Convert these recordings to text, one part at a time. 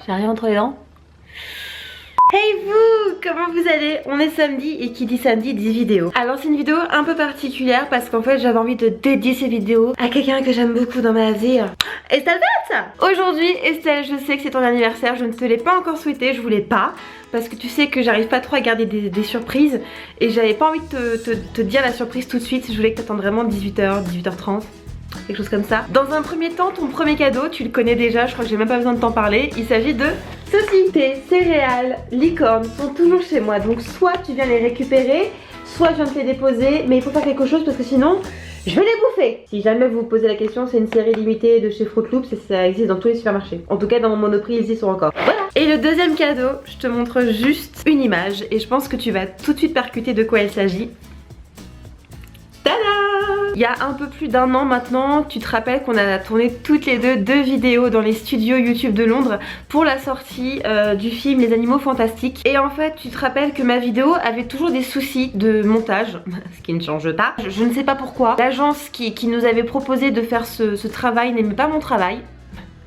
J'ai rien entre les dents. Hey vous, comment vous allez? On est samedi et qui dit samedi dit vidéo. Alors c'est une vidéo un peu particulière parce qu'en fait j'avais envie de dédier ces vidéos à quelqu'un que j'aime beaucoup dans ma vie. Estelle Bette. Aujourd'hui Estelle, je sais que c'est ton anniversaire, je ne te l'ai pas encore souhaité, je voulais pas. Parce que tu sais que j'arrive pas trop à garder des surprises. Et j'avais pas envie de te dire la surprise tout de suite, je voulais que t'attendes vraiment 18h, 18h30. Quelque chose comme ça. Dans un premier temps, ton premier cadeau, tu le connais déjà, je crois que j'ai même pas besoin de t'en parler. Il s'agit de ceci. Tes céréales licornes sont toujours chez moi. Donc soit tu viens les récupérer, soit je viens te les déposer. Mais il faut faire quelque chose parce que sinon, je vais les bouffer. Si jamais vous vous posez la question, c'est une série limitée de chez Fruit Loops et ça existe dans tous les supermarchés. En tout cas, dans mon Monoprix, ils y sont encore. Voilà. Et le deuxième cadeau, je te montre juste une image et je pense que tu vas tout de suite percuter de quoi il s'agit. Il y a un peu plus d'un an maintenant, tu te rappelles qu'on a tourné toutes les deux vidéos dans les studios YouTube de Londres pour la sortie du film Les Animaux Fantastiques. Et en fait, tu te rappelles que ma vidéo avait toujours des soucis de montage, ce qui ne change pas. Je ne sais pas pourquoi. L'agence qui nous avait proposé de faire ce travail n'aimait pas mon travail.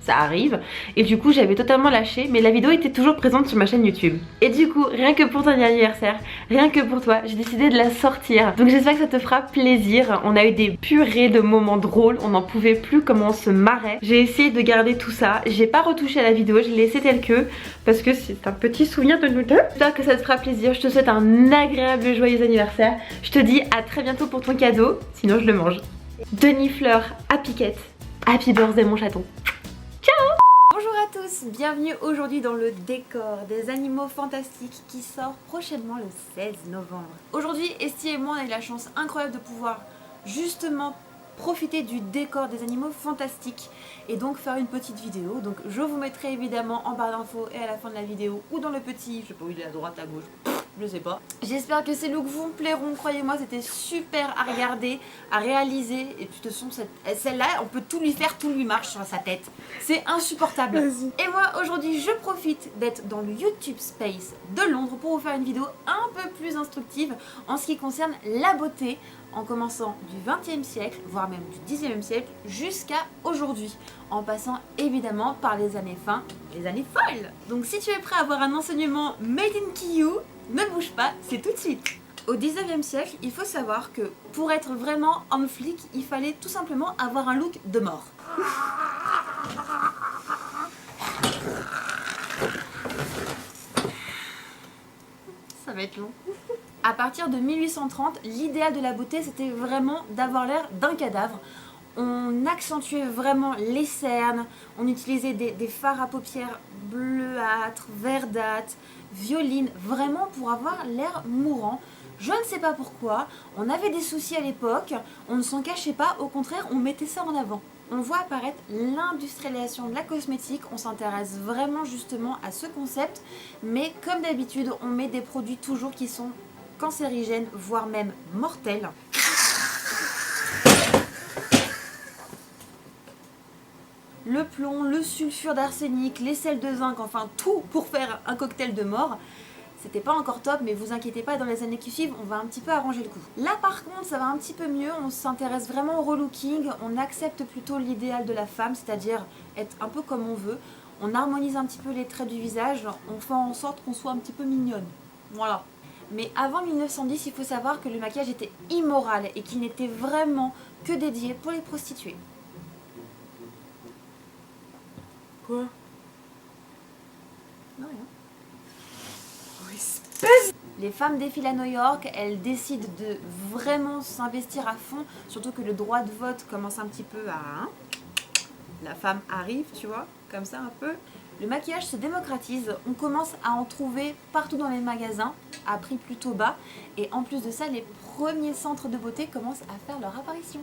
Ça arrive, et du coup j'avais totalement lâché, mais la vidéo était toujours présente sur ma chaîne YouTube. Et du coup, rien que pour ton anniversaire, rien que pour toi, j'ai décidé de la sortir. Donc j'espère que ça te fera plaisir. On a eu des purées de moments drôles, on n'en pouvait plus comment on se marrait. J'ai essayé de garder tout ça, j'ai pas retouché à la vidéo, je l'ai laissé tel que, parce que c'est un petit souvenir de nous deux. J'espère que ça te fera plaisir, je te souhaite un agréable joyeux anniversaire. Je te dis à très bientôt pour ton cadeau, sinon je le mange. Denis Fleur à Piquette, happy birthday mon chaton. Bonjour à tous, bienvenue aujourd'hui dans le décor des Animaux Fantastiques qui sort prochainement le 16 novembre. Aujourd'hui, Esty et moi on a eu la chance incroyable de pouvoir justement profiter du décor des Animaux Fantastiques et donc faire une petite vidéo. Donc je vous mettrai évidemment en barre d'infos et à la fin de la vidéo ou dans le petit, je sais pas où il est, à droite, à gauche, je sais pas. J'espère que ces looks vous plairont, croyez-moi c'était super à regarder, à réaliser. Et puis de toute façon celle-là on peut tout lui faire, tout lui marche sur sa tête. C'est insupportable. Et moi aujourd'hui je profite d'être dans le YouTube Space de Londres pour vous faire une vidéo un peu plus instructive en ce qui concerne la beauté, en commençant du 20e siècle, voire même du 19e siècle, jusqu'à aujourd'hui, en passant évidemment par les années fin, les années folles. Donc si tu es prêt à avoir un enseignement made in Kiyu, ne bouge pas, c'est tout de suite. Au 19e siècle, il faut savoir que pour être vraiment en flic, il fallait tout simplement avoir un look de mort. Ça va être long. À partir de 1830, l'idéal de la beauté, c'était vraiment d'avoir l'air d'un cadavre. On accentuait vraiment les cernes, on utilisait des fards à paupières bleuâtres, verdâtres, violines, vraiment pour avoir l'air mourant. Je ne sais pas pourquoi, on avait des soucis à l'époque, on ne s'en cachait pas, au contraire, on mettait ça en avant. On voit apparaître l'industrialisation de la cosmétique, on s'intéresse vraiment justement à ce concept, mais comme d'habitude, on met des produits toujours qui sont cancérigènes, voire même mortels. Le plomb, le sulfure d'arsenic, les sels de zinc, enfin tout pour faire un cocktail de mort. C'était pas encore top, mais vous inquiétez pas, dans les années qui suivent, on va un petit peu arranger le coup. Là par contre, ça va un petit peu mieux, on s'intéresse vraiment au relooking, on accepte plutôt l'idéal de la femme, c'est-à-dire être un peu comme on veut. On harmonise un petit peu les traits du visage, on fait en sorte qu'on soit un petit peu mignonne. Voilà. Mais avant 1910, il faut savoir que le maquillage était immoral et qu'il n'était vraiment que dédié pour les prostituées. Quoi? Non, rien. Oh, espèce! Les femmes défilent à New York, elles décident de vraiment s'investir à fond, surtout que le droit de vote commence un petit peu à... La femme arrive, tu vois, comme ça un peu. Le maquillage se démocratise, on commence à en trouver partout dans les magasins, à prix plutôt bas. Et en plus de ça, les premiers centres de beauté commencent à faire leur apparition.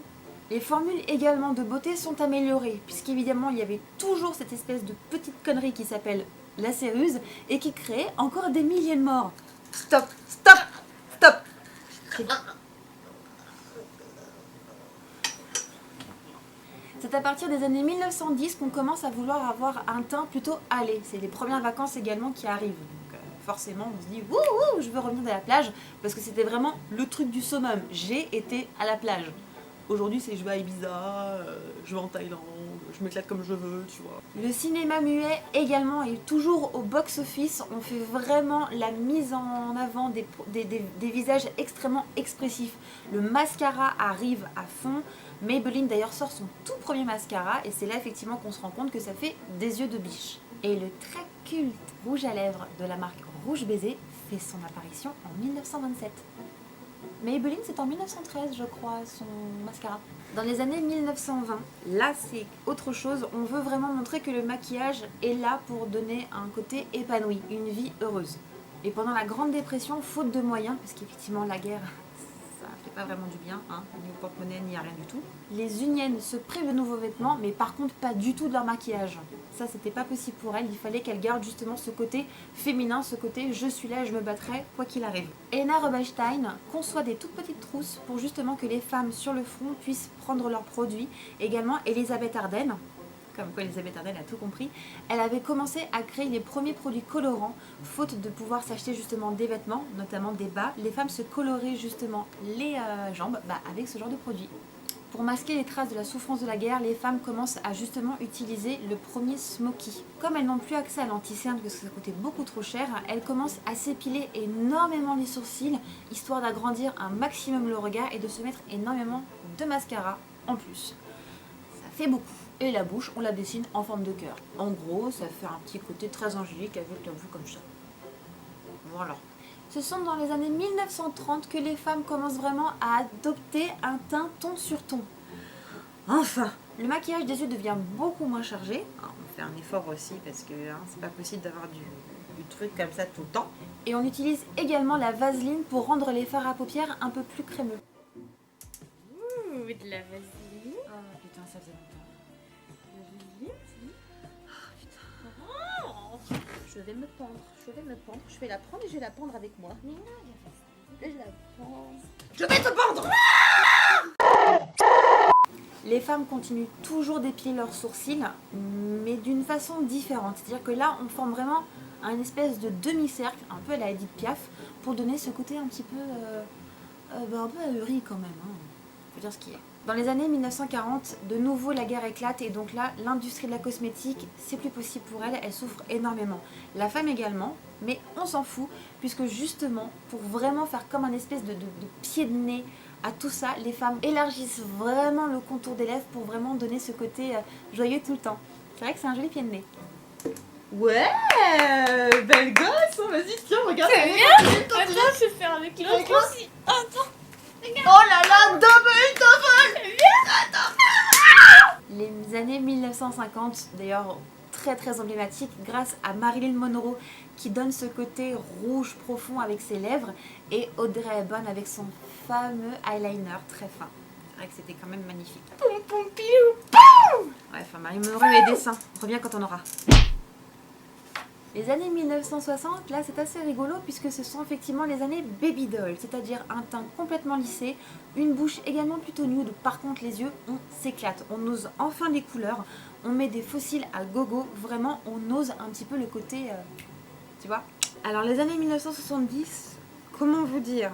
Les formules également de beauté sont améliorées, puisqu'évidemment il y avait toujours cette espèce de petite connerie qui s'appelle la céruse et qui crée encore des milliers de morts. Stop, stop, stop. C'est à partir des années 1910 qu'on commence à vouloir avoir un teint plutôt hâlé. C'est les premières vacances également qui arrivent. Donc forcément on se dit wouhou, je veux revenir de la plage, parce que c'était vraiment le truc du summum. J'ai été à la plage. Aujourd'hui c'est je vais à Ibiza, je vais en Thaïlande, je m'éclate comme je veux, tu vois. Le cinéma muet également est toujours au box-office. On fait vraiment la mise en avant des visages extrêmement expressifs. Le mascara arrive à fond. Maybelline d'ailleurs sort son tout premier mascara et c'est là effectivement qu'on se rend compte que ça fait des yeux de biche. Et le très culte rouge à lèvres de la marque Rouge Baiser fait son apparition en 1927. Maybelline, c'est en 1913, je crois, son mascara. Dans les années 1920, là c'est autre chose, on veut vraiment montrer que le maquillage est là pour donner un côté épanoui, une vie heureuse. Et pendant la Grande Dépression, faute de moyens, parce qu'effectivement la guerre, ça fait pas vraiment du bien, hein, ni au porte-monnaie, ni à rien du tout, les Uniennes se privent de nouveaux vêtements, mais par contre pas du tout de leur maquillage. Ça, c'était pas possible pour elles, il fallait qu'elles gardent justement ce côté féminin, ce côté je suis là, je me battrai, quoi qu'il arrive. Helena Rubinstein conçoit des toutes petites trousses pour justement que les femmes sur le front puissent prendre leurs produits. Également, Elisabeth Arden, comme quoi Elisabeth Arden a tout compris, elle avait commencé à créer les premiers produits colorants, faute de pouvoir s'acheter justement des vêtements, notamment des bas. Les femmes se coloraient justement les jambes avec ce genre de produits. Pour masquer les traces de la souffrance de la guerre, les femmes commencent à justement utiliser le premier smoky. Comme elles n'ont plus accès à l'anti-cerne parce que ça coûtait beaucoup trop cher, elles commencent à s'épiler énormément les sourcils, histoire d'agrandir un maximum le regard et de se mettre énormément de mascara en plus. Ça fait beaucoup. Et la bouche, on la dessine en forme de cœur. En gros, ça fait un petit côté très angélique avec la vue comme ça. Voilà. Ce sont dans les années 1930 que les femmes commencent vraiment à adopter un teint ton sur ton. Enfin, le maquillage des yeux devient beaucoup moins chargé. On fait un effort aussi parce que c'est pas possible d'avoir du truc comme ça tout le temps. Et on utilise également la vaseline pour rendre les fards à paupières un peu plus crémeux. Ouh, de la vaseline. Oh putain, ça faisait longtemps. Je vais me pendre, je vais la prendre et je vais la pendre avec moi. Mais non, je la pense. Je vais te pendre. Les femmes continuent toujours d'épiler leurs sourcils, mais d'une façon différente. C'est-à-dire que là, on forme vraiment un espèce de demi-cercle, un peu à la Edith Piaf, pour donner ce côté un petit peu, un peu ahuri quand même. Faut dire ce qui est. Dans les années 1940, de nouveau la guerre éclate et donc là, l'industrie de la cosmétique, c'est plus possible pour elle souffre énormément. La femme également, mais on s'en fout, puisque justement, pour vraiment faire comme un espèce de pied de nez à tout ça, les femmes élargissent vraiment le contour des lèvres pour vraiment donner ce côté joyeux tout le temps. C'est vrai que c'est un joli pied de nez. Ouais, belle gosse, vas-y tiens, regarde. C'est bien. Attends, je vais faire avec l'autre aussi. Attends. Oh là là, double. Les années 1950, d'ailleurs très très emblématique, grâce à Marilyn Monroe qui donne ce côté rouge profond avec ses lèvres et Audrey Hepburn avec son fameux eyeliner très fin. C'est vrai que c'était quand même magnifique. Poum poum pilou. Ouais, enfin Marilyn Monroe et les dessins, on revient quand on aura. Les années 1960, là c'est assez rigolo puisque ce sont effectivement les années baby doll, c'est-à-dire un teint complètement lissé, une bouche également plutôt nude, par contre les yeux on s'éclate, on ose enfin les couleurs, on met des faux cils à gogo, vraiment on ose un petit peu le côté, tu vois. Alors les années 1970, comment vous dire ?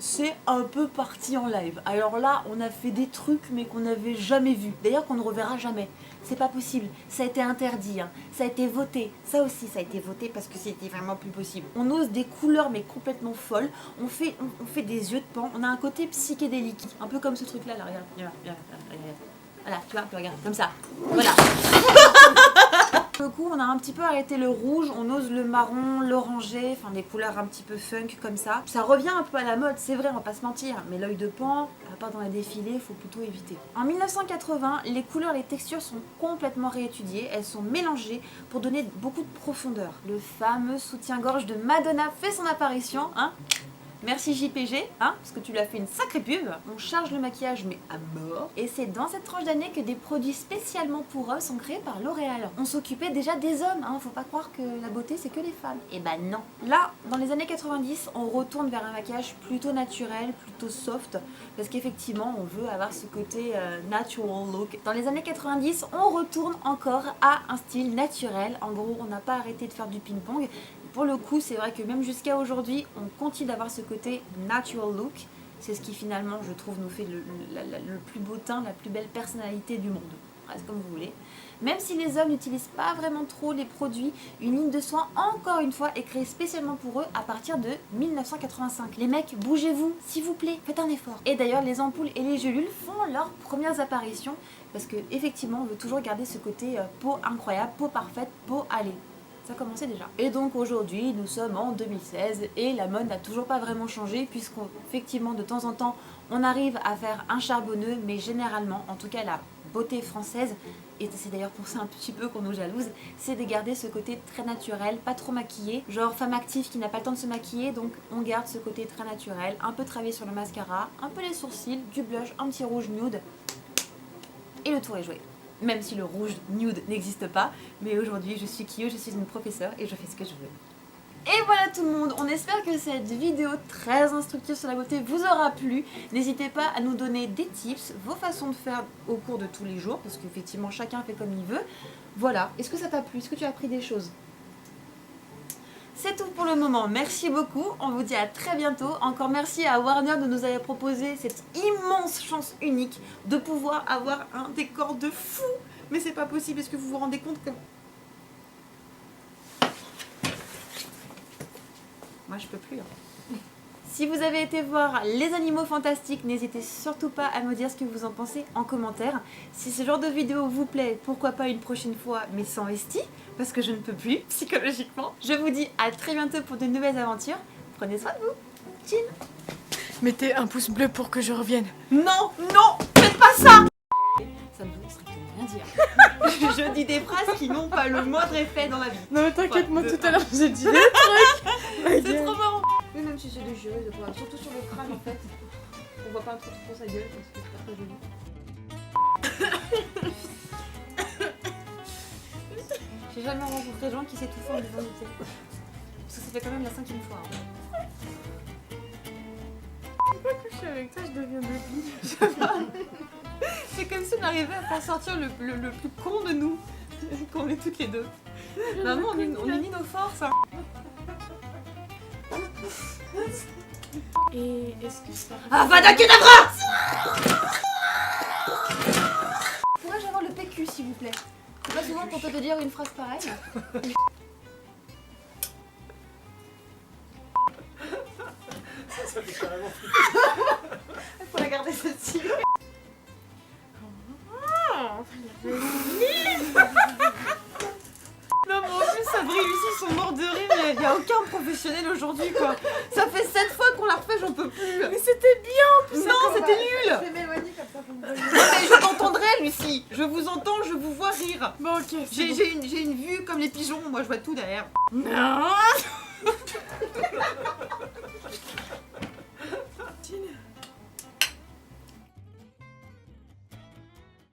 C'est un peu parti en live. Alors là, on a fait des trucs mais qu'on n'avait jamais vus. D'ailleurs qu'on ne reverra jamais. C'est pas possible. Ça a été interdit. Hein. Ça a été voté. Ça aussi, ça a été voté parce que c'était vraiment plus possible. On ose des couleurs mais complètement folles. On fait des yeux de pan. On a un côté psychédélique. Un peu comme ce truc-là. Là, regarde. Voilà, tu vois, regarde. Comme ça. Voilà. Pour le coup, on a un petit peu arrêté le rouge, on ose le marron, l'orangé, enfin des couleurs un petit peu funk comme ça. Ça revient un peu à la mode, c'est vrai, on va pas se mentir, mais l'œil de pan, à part dans les défilés, il faut plutôt éviter. En 1980, les couleurs et les textures sont complètement réétudiées, elles sont mélangées pour donner beaucoup de profondeur. Le fameux soutien-gorge de Madonna fait son apparition, hein. Merci JPG, hein, parce que tu lui as fait une sacrée pub. On charge le maquillage mais à mort. Et c'est dans cette tranche d'année que des produits spécialement pour hommes sont créés par L'Oréal. On s'occupait déjà des hommes, hein, faut pas croire que la beauté c'est que les femmes. Et bah non. Là, dans les années 90, on retourne vers un maquillage plutôt naturel, plutôt soft, parce qu'effectivement on veut avoir ce côté natural look. Dans les années 90, on retourne encore à un style naturel. En gros, on n'a pas arrêté de faire du ping-pong. Pour le coup, c'est vrai que même jusqu'à aujourd'hui, on continue d'avoir ce côté natural look. C'est ce qui finalement, je trouve, nous fait le plus beau teint, la plus belle personnalité du monde. phrase, comme vous voulez. Même si les hommes n'utilisent pas vraiment trop les produits, une ligne de soins, encore une fois, est créée spécialement pour eux à partir de 1985. Les mecs, bougez-vous, s'il vous plaît, faites un effort. Et d'ailleurs, les ampoules et les gélules font leurs premières apparitions parce que effectivement, on veut toujours garder ce côté peau incroyable, peau parfaite, peau à lait. Ça commençait déjà. Et donc aujourd'hui, nous sommes en 2016 et la mode n'a toujours pas vraiment changé puisqu'effectivement, de temps en temps, on arrive à faire un charbonneux, mais généralement, en tout cas la beauté française, et c'est d'ailleurs pour ça un petit peu qu'on nous jalouse, c'est de garder ce côté très naturel, pas trop maquillé, genre femme active qui n'a pas le temps de se maquiller, donc on garde ce côté très naturel, un peu travaillé sur le mascara, un peu les sourcils, du blush, un petit rouge nude, et le tour est joué. Même si le rouge nude n'existe pas, mais aujourd'hui je suis Kyo, je suis une professeure et je fais ce que je veux. Et voilà tout le monde, on espère que cette vidéo très instructive sur la beauté vous aura plu. N'hésitez pas à nous donner des tips, vos façons de faire au cours de tous les jours, parce qu'effectivement chacun fait comme il veut. Voilà, est-ce que ça t'a plu? Est-ce que tu as appris des choses? C'est tout pour le moment, merci beaucoup, on vous dit à très bientôt. Encore merci à Warner de nous avoir proposé cette immense chance unique de pouvoir avoir un décor de fou. Mais c'est pas possible, est-ce que vous vous rendez compte que... Moi je peux plus. Si vous avez été voir Les Animaux Fantastiques, n'hésitez surtout pas à me dire ce que vous en pensez en commentaire. Si ce genre de vidéo vous plaît, pourquoi pas une prochaine fois, mais sans Esti, parce que je ne peux plus, psychologiquement. Je vous dis à très bientôt pour de nouvelles aventures. Prenez soin de vous. Chin. Mettez un pouce bleu pour que je revienne. Non, non, faites pas ça. Ça ne veut strictement rien dire. Je dis des phrases qui n'ont pas le moindre effet dans la vie. Non mais t'inquiète, moi tout à l'heure j'ai dit des trucs. C'est trop marrant. Oui, même si c'est des jeux, surtout sur le crâne en fait. On voit pas trop sa gueule parce que c'est pas très joli. J'ai jamais rencontré de gens qui s'étouffent en devant du thé. Parce que ça fait quand même la 5e fois. Hein. Pourquoi que je suis avec toi, je deviens débile? C'est comme si on arrivait à faire sortir le plus con de nous. Qu'on est toutes les deux. Maman, on unit nos forces. Hein. Et est-ce que ça... Avada Kedavra! Pourrais-je avoir le PQ s'il vous plaît? C'est pas souvent qu'on peut te dire une phrase pareille. Ça fait carrément flipper. Il faut la garder celle-ci. Non mais en plus Sabri et Lucie sont morts de rire, il n'y a aucun professionnel aujourd'hui quoi. Ça fait 7 fois qu'on la refait, j'en peux plus. Mais c'était bien en plus. Non, c'était nul. Je vais m'éloigner comme ça pour me voyez. Mais je t'entendrai Lucie. Je vous entends, je vous vois rire. Bon ok. J'ai une vue comme les pigeons, moi je vois tout derrière. Non.